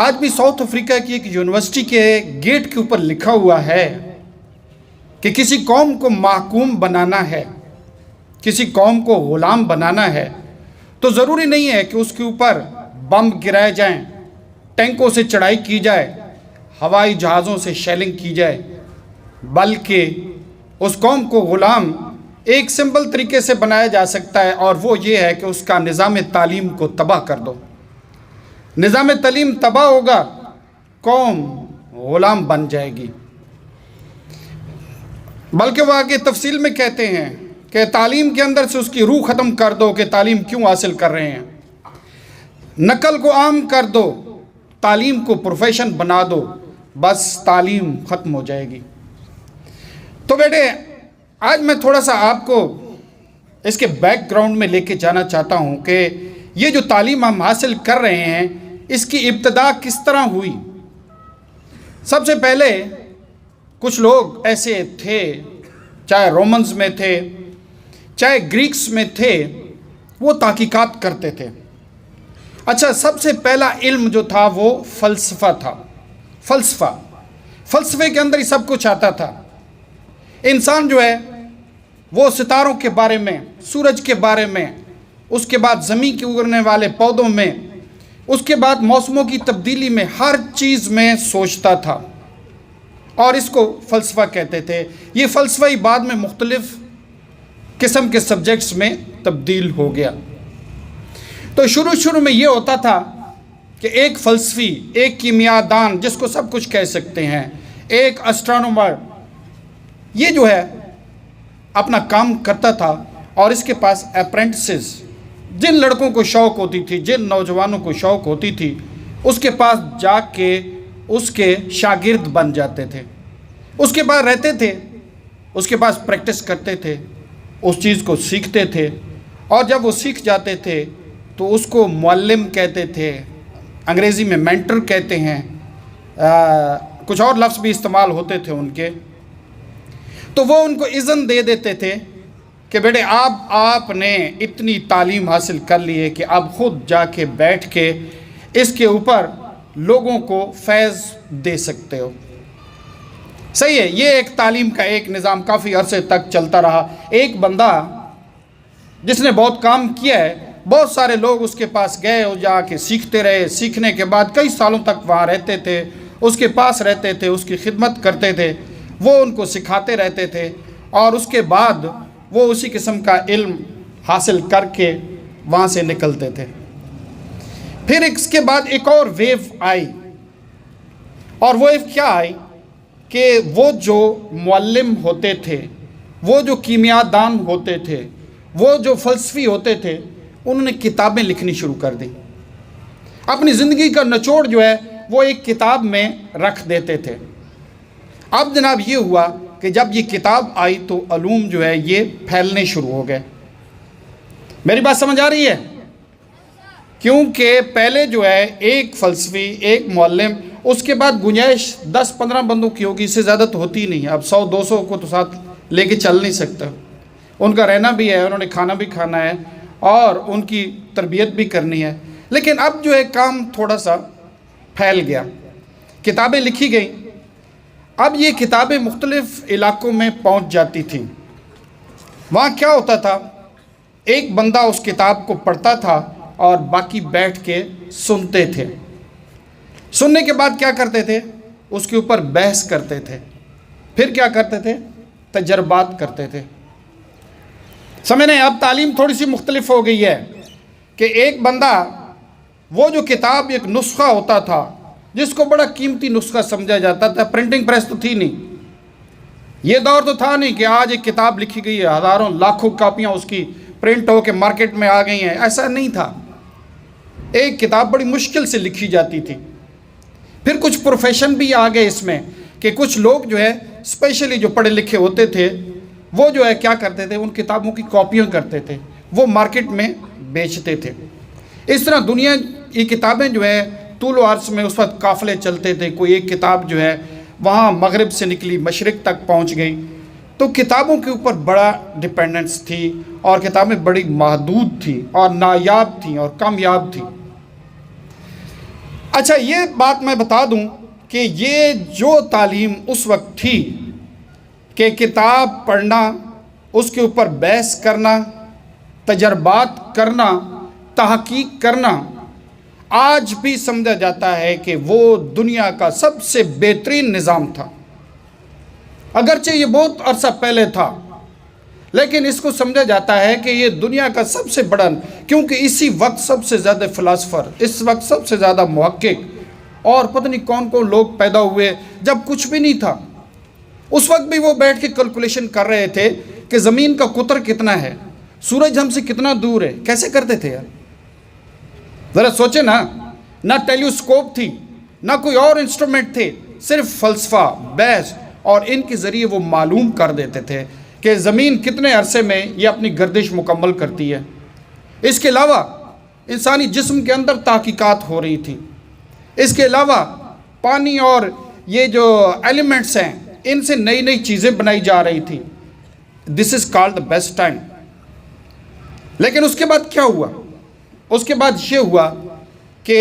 آج بھی South Africa کی ایک یونیورسٹی کے گیٹ کے اوپر لکھا ہوا ہے کہ کسی قوم کو محکوم بنانا ہے، کسی قوم کو غلام بنانا ہے تو ضروری نہیں ہے کہ اس کے اوپر بم گرائے جائیں، ٹینکوں سے چڑھائی کی جائے، ہوائی جہازوں سے شیلنگ کی جائے، بلکہ اس قوم کو غلام ایک سمپل طریقے سے بنایا جا سکتا ہے، اور وہ یہ ہے کہ اس کا نظام تعلیم کو تباہ کر دو۔ نظام تعلیم تباہ ہوگا، قوم غلام بن جائے گی۔ بلکہ وہ آگے تفصیل میں کہتے ہیں کہ تعلیم کے اندر سے اس کی روح ختم کر دو کہ تعلیم کیوں حاصل کر رہے ہیں، نقل کو عام کر دو، تعلیم کو پروفیشن بنا دو، بس تعلیم ختم ہو جائے گی۔ تو بیٹے آج میں تھوڑا سا آپ کو اس کے بیک گراؤنڈ میں لے کے جانا چاہتا ہوں کہ یہ جو تعلیم ہم حاصل کر رہے ہیں اس کی ابتدا کس طرح ہوئی۔ سب سے پہلے کچھ لوگ ایسے تھے، چاہے رومنز میں تھے چاہے گریکس میں تھے، وہ تحقیقات کرتے تھے۔ اچھا، سب سے پہلا علم جو تھا وہ فلسفہ تھا۔ فلسفے کے اندر ہی سب کچھ آتا تھا۔ انسان جو ہے وہ ستاروں کے بارے میں، سورج کے بارے میں، اس کے بعد زمین کے اگرنے والے پودوں میں، اس کے بعد موسموں کی تبدیلی میں، ہر چیز میں سوچتا تھا، اور اس کو فلسفہ کہتے تھے۔ یہ فلسفہ ہی بعد میں مختلف قسم کے سبجیکٹس میں تبدیل ہو گیا۔ تو شروع میں یہ ہوتا تھا کہ ایک فلسفی، ایک کیمیاء دان جس کو سب کچھ کہہ سکتے ہیں، ایک اسٹرانومر، یہ جو ہے اپنا کام کرتا تھا، اور اس کے پاس اپرینٹسز، جن لڑکوں کو شوق ہوتی تھی، جن نوجوانوں کو شوق ہوتی تھی، اس کے پاس جا کے اس کے شاگرد بن جاتے تھے، اس کے پاس رہتے تھے، اس کے پاس پریکٹس کرتے تھے، اس چیز کو سیکھتے تھے، اور جب وہ سیکھ جاتے تھے تو اس کو معلم کہتے تھے، انگریزی میں مینٹر کہتے ہیں، کچھ اور لفظ بھی استعمال ہوتے تھے ان کے۔ تو وہ ان کو اذن دے دیتے تھے کہ بیٹے آپ نے اتنی تعلیم حاصل کر لی ہے کہ آپ خود جا کے بیٹھ کے اس کے اوپر لوگوں کو فیض دے سکتے ہو۔ صحیح ہے، یہ ایک تعلیم کا ایک نظام کافی عرصے تک چلتا رہا۔ ایک بندہ جس نے بہت کام کیا ہے، بہت سارے لوگ اس کے پاس گئے اور جا کے سیکھتے رہے، سیکھنے کے بعد کئی سالوں تک وہاں رہتے تھے، اس کے پاس رہتے تھے، اس کی خدمت کرتے تھے، وہ ان کو سکھاتے رہتے تھے، اور اس کے بعد وہ اسی قسم کا علم حاصل کر کے وہاں سے نکلتے تھے۔ پھر اس کے بعد ایک اور ویو آئی، اور وہ ویو کیا آئی کہ وہ جو معلم ہوتے تھے، وہ جو کیمیاء دان ہوتے تھے، وہ جو فلسفی ہوتے تھے، انہوں نے کتابیں لکھنی شروع کر دی۔ اپنی زندگی کا نچوڑ جو ہے وہ ایک کتاب میں رکھ دیتے تھے۔ اب جناب یہ ہوا کہ جب یہ کتاب آئی تو علوم جو ہے یہ پھیلنے شروع ہو گئے۔ میری بات سمجھ آ رہی ہے؟ کیونکہ پہلے جو ہے ایک فلسفی، ایک معلم، اس کے بعد گنجائش 10-15 بندوں کی ہوگی، اس سے زیادہ تو ہوتی ہی نہیں۔ اب 100-200 کو تو ساتھ لے کے چل نہیں سکتا، ان کا رہنا بھی ہے، انہوں نے کھانا بھی کھانا ہے، اور ان کی تربیت بھی کرنی ہے۔ لیکن اب جو ہے کام تھوڑا سا پھیل گیا، کتابیں لکھی گئیں۔ اب یہ کتابیں مختلف علاقوں میں پہنچ جاتی تھیں۔ وہاں کیا ہوتا تھا، ایک بندہ اس کتاب کو پڑھتا تھا اور باقی بیٹھ کے سنتے تھے۔ سننے کے بعد کیا کرتے تھے، اس کے اوپر بحث کرتے تھے، پھر کیا کرتے تھے، تجربات کرتے تھے۔ سمجھیں، اب تعلیم تھوڑی سی مختلف ہو گئی ہے کہ ایک بندہ، وہ جو کتاب ایک نسخہ ہوتا تھا جس کو بڑا قیمتی نسخہ سمجھا جاتا تھا، پرنٹنگ پریس تو تھی نہیں، یہ دور تو تھا نہیں کہ آج ایک کتاب لکھی گئی ہے، ہزاروں لاکھوں کاپیاں اس کی پرنٹ ہو کے مارکیٹ میں آ گئی ہیں، ایسا نہیں تھا۔ ایک کتاب بڑی مشکل سے لکھی جاتی تھی۔ پھر کچھ پروفیشن بھی آ گئے اس میں کہ کچھ لوگ جو ہے اسپیشلی جو پڑھے لکھے ہوتے تھے، وہ جو ہے کیا کرتے تھے، ان کتابوں کی کاپیاں کرتے تھے، وہ مارکیٹ میں بیچتے تھے۔ اس طرح دنیا کی کتابیں جو ہے طول و عرض میں اس وقت قافلے چلتے تھے، کوئی ایک کتاب جو ہے وہاں مغرب سے نکلی مشرق تک پہنچ گئی، تو کتابوں کے اوپر بڑا ڈیپینڈنس تھی، اور کتابیں بڑی محدود تھیں اور نایاب تھیں اور کامیاب تھیں۔ اچھا یہ بات میں بتا دوں کہ یہ جو تعلیم اس وقت تھی کہ کتاب پڑھنا، اس کے اوپر بحث کرنا، تجربات کرنا، تحقیق کرنا، آج بھی سمجھا جاتا ہے کہ وہ دنیا کا سب سے بہترین نظام تھا۔ اگرچہ یہ بہت عرصہ پہلے تھا، لیکن اس کو سمجھا جاتا ہے کہ یہ دنیا کا سب سے بڑا، کیونکہ اسی وقت سب سے زیادہ فلاسفر، اس وقت سب سے زیادہ محقق اور پتہ نہیں کون کون لوگ پیدا ہوئے جب کچھ بھی نہیں تھا۔ اس وقت بھی وہ بیٹھ کے کیلکولیشن کر رہے تھے کہ زمین کا قطر کتنا ہے، سورج ہم سے کتنا دور ہے۔ کیسے کرتے تھے یار، ذرا سوچے نا، نہ ٹیلیسکوپ تھی، نہ کوئی اور انسٹرومنٹ تھے، صرف فلسفہ، بحث، اور ان کے ذریعے وہ معلوم کر دیتے تھے کہ زمین کتنے عرصے میں یہ اپنی گردش مکمل کرتی ہے۔ اس کے علاوہ انسانی جسم کے اندر تحقیقات ہو رہی تھی۔ اس کے علاوہ پانی اور یہ جو ایلیمنٹس ہیں، ان سے نئی نئی چیزیں بنائی جا رہی تھی۔ This is called the best time. لیکن اس کے بعد کیا ہوا؟ اس کے بعد یہ ہوا کہ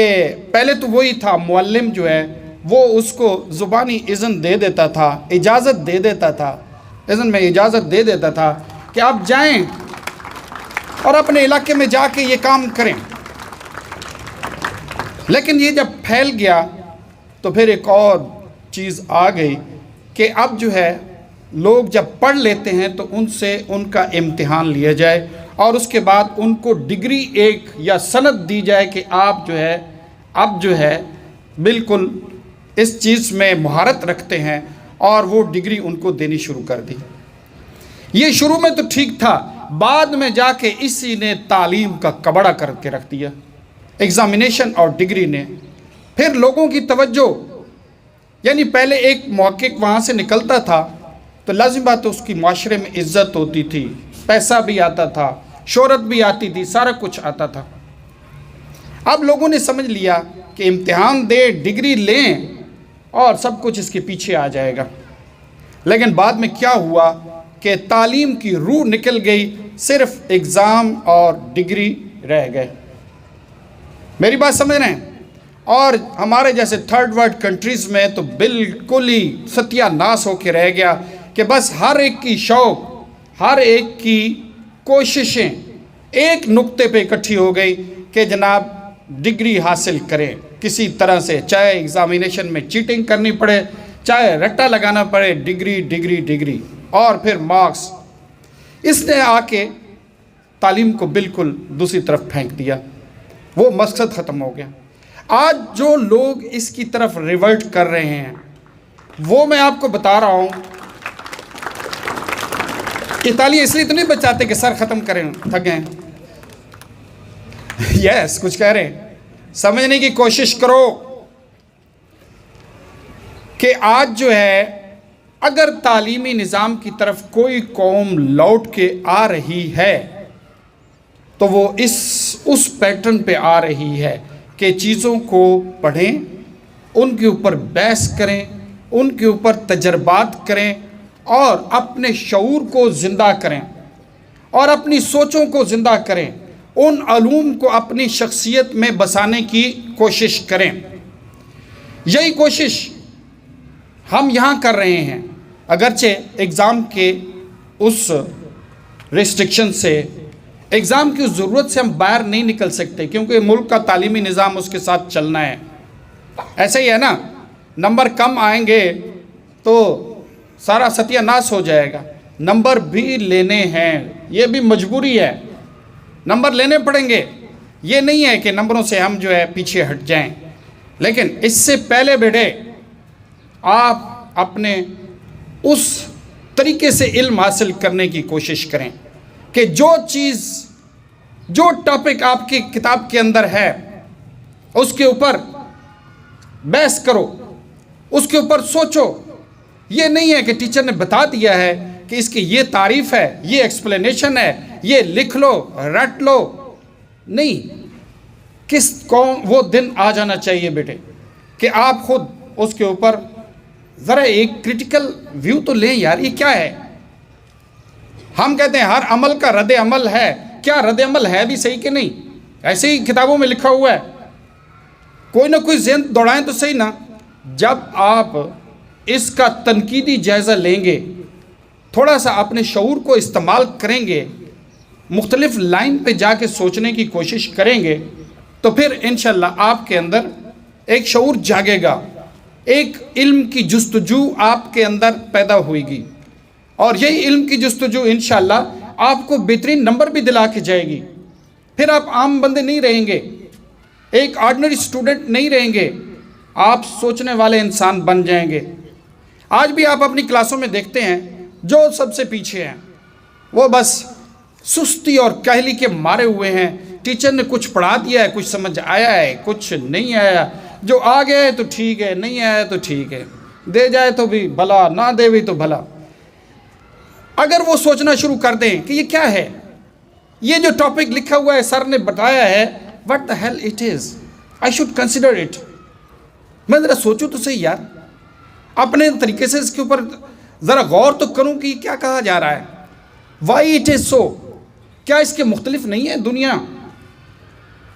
پہلے تو وہی تھا، معلم جو ہے وہ اس کو زبانی اذن دے دیتا تھا، اجازت دے دیتا تھا، اذن میں اجازت دے دیتا تھا کہ آپ جائیں اور اپنے علاقے میں جا کے یہ کام کریں۔ لیکن یہ جب پھیل گیا تو پھر ایک اور چیز آ گئی کہ اب جو ہے لوگ جب پڑھ لیتے ہیں تو ان سے ان کا امتحان لیا جائے اور اس کے بعد ان کو ڈگری ایک یا سند دی جائے کہ آپ جو ہے اب جو ہے بالکل اس چیز میں مہارت رکھتے ہیں، اور وہ ڈگری ان کو دینی شروع کر دی۔ یہ شروع میں تو ٹھیک تھا، بعد میں جا کے اسی نے تعلیم کا کبڑا کر کے رکھ دیا، ایگزامینیشن اور ڈگری نے۔ پھر لوگوں کی توجہ، یعنی پہلے ایک محقق وہاں سے نکلتا تھا تو لازم بات ہے اس کی معاشرے میں عزت ہوتی تھی، پیسہ بھی آتا تھا، شہرت بھی آتی تھی، سارا کچھ آتا تھا۔ اب لوگوں نے سمجھ لیا کہ امتحان دے، ڈگری لیں اور سب کچھ اس کے پیچھے آ جائے گا۔ لیکن بعد میں کیا ہوا کہ تعلیم کی روح نکل گئی، صرف ایگزام اور ڈگری رہ گئے۔ میری بات سمجھ رہے ہیں؟ اور ہمارے جیسے تھرڈ ورلڈ کنٹریز میں تو بالکل ہی ستیہ ناس ہو کے رہ گیا کہ بس ہر ایک کی شوق، ہر ایک کی کوششیں ایک نقطے پہ اکٹھی ہو گئی کہ جناب ڈگری حاصل کریں کسی طرح سے، چاہے ایگزامینیشن میں چیٹنگ کرنی پڑے، چاہے رٹا لگانا پڑے، ڈگری ڈگری ڈگری، اور پھر مارکس۔ اس نے آ کے تعلیم کو بالکل دوسری طرف پھینک دیا، وہ مقصد ختم ہو گیا۔ آج جو لوگ اس کی طرف ریورٹ کر رہے ہیں وہ میں آپ کو بتا رہا ہوں کہ تعلیم اس لیے تو نہیں بچاتے کہ سر ختم کریں، تھکیں۔ یس کچھ کہہ رہے ہیں، سمجھنے کی کوشش کرو کہ آج جو ہے اگر تعلیمی نظام کی طرف کوئی قوم لوٹ کے آ رہی ہے تو وہ اس پیٹرن پہ آ رہی ہے کہ چیزوں کو پڑھیں، ان کے اوپر بحث کریں، ان کے اوپر تجربات کریں اور اپنے شعور کو زندہ کریں اور اپنی سوچوں کو زندہ کریں، ان علوم کو اپنی شخصیت میں بسانے کی کوشش کریں۔ یہی کوشش ہم یہاں کر رہے ہیں، اگرچہ ایگزام کے اس ریسٹرکشن سے، ایگزام کی اس ضرورت سے ہم باہر نہیں نکل سکتے، کیونکہ ملک کا تعلیمی نظام اس کے ساتھ چلنا ہے۔ ایسے ہی ہے نا، نمبر کم آئیں گے تو سارا ستیہ ناس ہو جائے گا، نمبر بھی لینے ہیں، یہ بھی مجبوری ہے، نمبر لینے پڑیں گے۔ یہ نہیں ہے کہ نمبروں سے ہم جو ہے پیچھے ہٹ جائیں، لیکن اس سے پہلے بیٹے آپ اپنے اس طریقے سے علم حاصل کرنے کی کوشش کریں کہ جو چیز، جو ٹاپک آپ کی کتاب کے اندر ہے اس کے اوپر بحث کرو، اس کے اوپر سوچو۔ یہ نہیں ہے کہ ٹیچر نے بتا دیا ہے کہ اس کی یہ تعریف ہے، یہ ایکسپلینیشن ہے، یہ لکھ لو، رٹ لو، نہیں۔ وہ دن آ جانا چاہیے بیٹے کہ آپ خود اس کے اوپر ذرا ایک کریٹیکل ویو تو لیں، یار یہ کیا ہے؟ ہم کہتے ہیں ہر عمل کا رد عمل ہے، کیا رد عمل ہے بھی صحیح کہ نہیں؟ ایسے ہی کتابوں میں لکھا ہوا ہے۔ کوئی نہ کوئی ذہن دوڑائیں تو صحیح نا. جب آپ اس کا تنقیدی جائزہ لیں گے, تھوڑا سا اپنے شعور کو استعمال کریں گے, مختلف لائن پہ جا کے سوچنے کی کوشش کریں گے, تو پھر انشاءاللہ آپ کے اندر ایک شعور جاگے گا, ایک علم کی جستجو آپ کے اندر پیدا ہوئے گی, اور یہی علم کی جستجو انشاءاللہ آپ کو بہترین نمبر بھی دلا کے جائے گی. پھر آپ عام بندے نہیں رہیں گے, ایک آرڈنری اسٹوڈنٹ نہیں رہیں گے, آپ سوچنے والے انسان بن جائیں گے. آج بھی آپ اپنی کلاسوں میں دیکھتے ہیں جو سب سے پیچھے ہیں وہ بس سستی اور کاہلی کے مارے ہوئے ہیں. ٹیچر نے کچھ پڑھا دیا ہے, کچھ سمجھ آیا ہے, کچھ نہیں آیا, جو آ گیا ہے تو ٹھیک ہے, نہیں آیا تو ٹھیک ہے, دے جائے تو بھی بھلا, نہ دے بھی تو بھلا. اگر وہ سوچنا شروع کر دیں کہ یہ کیا ہے, یہ جو ٹاپک لکھا ہوا ہے سر نے بتایا ہے, what the hell it is, I should consider it. میں ذرا سوچوں تو صحیح یار, اپنے طریقے سے اس کے اوپر ذرا غور تو کروں کہ یہ کیا کہا جا رہا ہے. why it is so, کیا اس کے مختلف نہیں ہے دنیا؟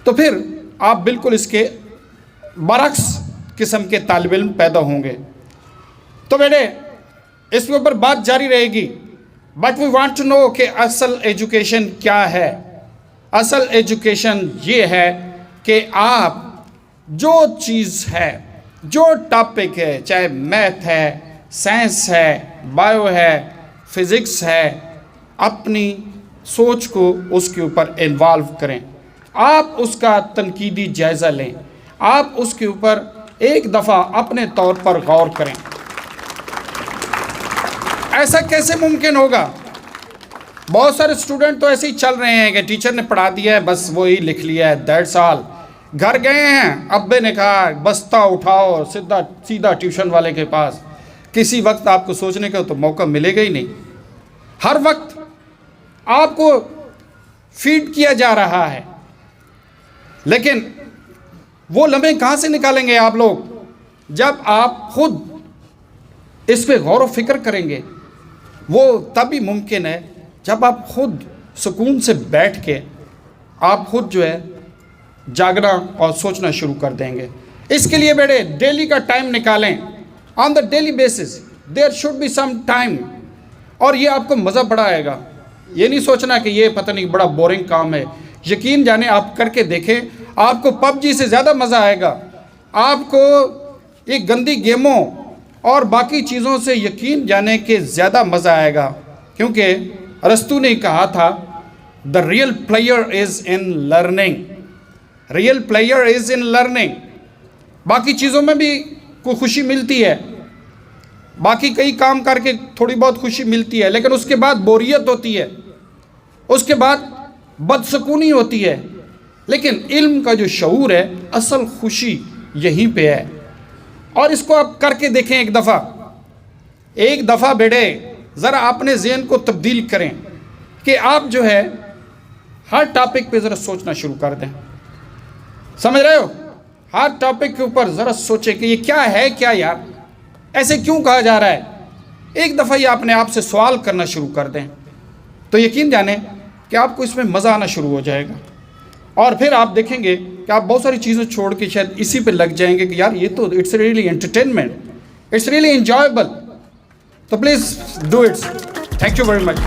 تو پھر آپ بالکل اس کے برعکس قسم کے طالب علم پیدا ہوں گے. تو بیٹے اس کے اوپر بات جاری رہے گی, but we want to know کہ اصل ایجوکیشن کیا ہے. اصل ایجوکیشن یہ ہے کہ آپ جو چیز ہے, جو ٹاپک ہے, چاہے میتھ ہے, سائنس ہے, بایو ہے, فزکس ہے, اپنی سوچ کو اس کے اوپر انوالو کریں. آپ اس کا تنقیدی جائزہ لیں, آپ اس کے اوپر ایک دفعہ اپنے طور پر غور کریں. ایسا کیسے ممکن ہوگا؟ بہت سارے اسٹوڈنٹ تو ایسے ہی چل رہے ہیں کہ ٹیچر نے پڑھا دیا ہے, بس وہی لکھ لیا ہے, دیٹس آل. گھر گئے ہیں, ابے نے کہا بستہ اٹھاؤ سیدھا ٹیوشن والے کے پاس. کسی وقت آپ کو سوچنے کا تو موقع ملے گا ہی نہیں. ہر وقت آپ کو فیڈ کیا جا رہا ہے, لیکن وہ لمحے کہاں سے نکالیں گے آپ لوگ جب آپ خود اس پہ غور و فکر کریں گے؟ وہ تبھی ممکن ہے جب آپ خود سکون سے بیٹھ کے آپ خود جو ہے جاگنا اور سوچنا شروع کر دیں گے. اس کے لیے بیٹے ڈیلی کا ٹائم نکالیں, on the daily basis there should be some time, اور یہ آپ کو مزہ بڑا آئے گا. یہ نہیں سوچنا کہ یہ پتہ نہیں بڑا بورنگ کام ہے. یقین جانے آپ کر کے دیکھیں, آپ کو پب جی سے زیادہ مزہ آئے گا. آپ کو یہ گندی گیموں اور باقی چیزوں سے یقین جانے کے زیادہ مزہ آئے گا, کیونکہ ارسطو نے کہا تھا the real player is in learning. real player is in learning. باقی چیزوں میں بھی کوئی خوشی ملتی ہے, باقی کئی کام کر کے تھوڑی بہت خوشی ملتی ہے, لیکن اس کے بعد بوریت ہوتی ہے, اس کے بعد بدسکونی ہوتی ہے. لیکن علم کا جو شعور ہے, اصل خوشی یہیں پہ ہے. اور اس کو آپ کر کے دیکھیں ایک دفعہ بیٹے ذرا اپنے ذہن کو تبدیل کریں کہ آپ جو ہے ہر ٹاپک پہ ذرا سوچنا شروع کر دیں. سمجھ رہے ہو؟ ہر ٹاپک کے اوپر ذرا سوچیں کہ یہ کیا ہے, کیا یار ایسے کیوں کہا جا رہا ہے. ایک دفعہ یہ اپنے آپ سے سوال کرنا شروع کر دیں تو یقین جانیں کہ آپ کو اس میں مزہ آنا شروع ہو جائے گا. اور پھر آپ دیکھیں گے کہ آپ بہت ساری چیزیں چھوڑ کے شاید اسی پہ لگ جائیں گے کہ یار یہ تو it's really entertainment, it's really enjoyable. تو please do it. Thank you very much.